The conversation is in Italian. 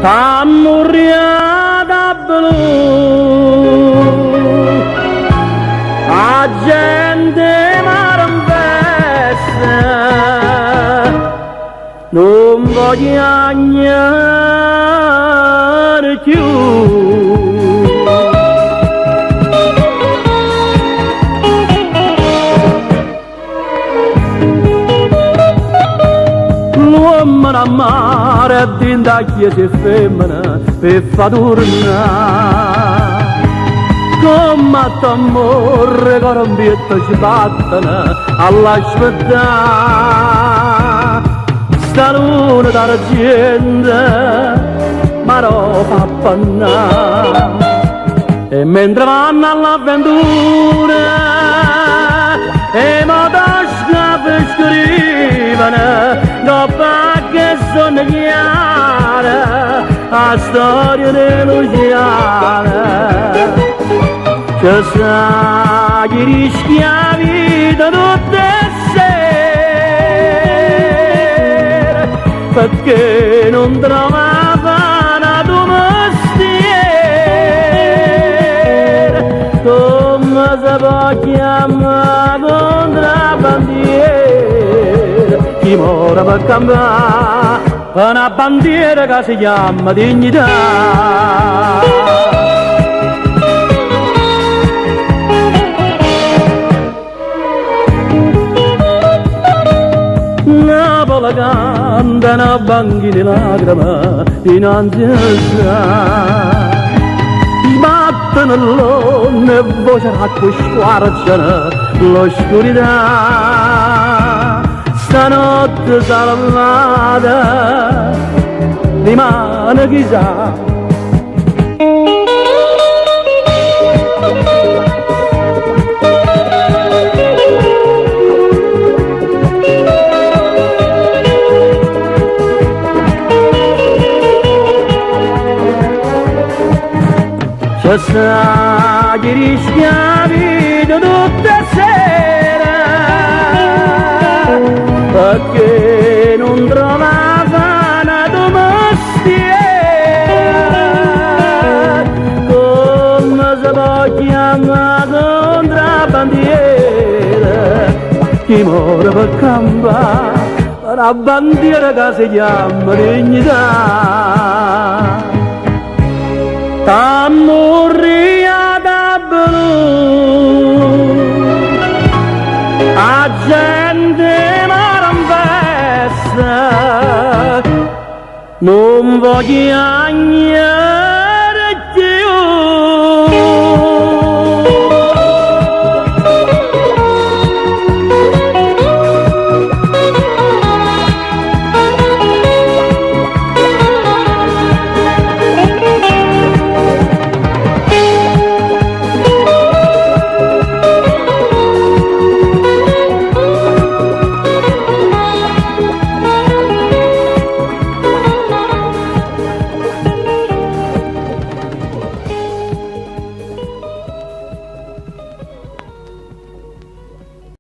Ammurriata blu, la gente m'arambessa, non voglio agnare più. L'uomo mare e dinda chiesa e femmina per fa tornare. Come t'amore che rambietta ci battono all'aspettare. Sta luna d'argento ma lo fa appannare. E mentre vanno all'avventura e motoscape scrivono dopo che sono chiare la storia delusiana. Che sa chi rischia vita tutte sere perché non trovava tuo mestiere. Come si può chiamare contrabbandiere chi muore per cambiare una bandiera che si chiama dignità. Napoli canta una banchi di lacrime dinanzi a sé. Battono l'onne e voce d'acqua squarciano l'oscurità. Stanotte salvata rimane chissà. Che sa chi rischia vita tutte sere perché non trovava una tuo mestiere. Come si può chiamare contrabbandiere chi muore per campare una bandiera che si chiama dignità. Ammurriata blu, la gente m'arambessa, non voglio agnare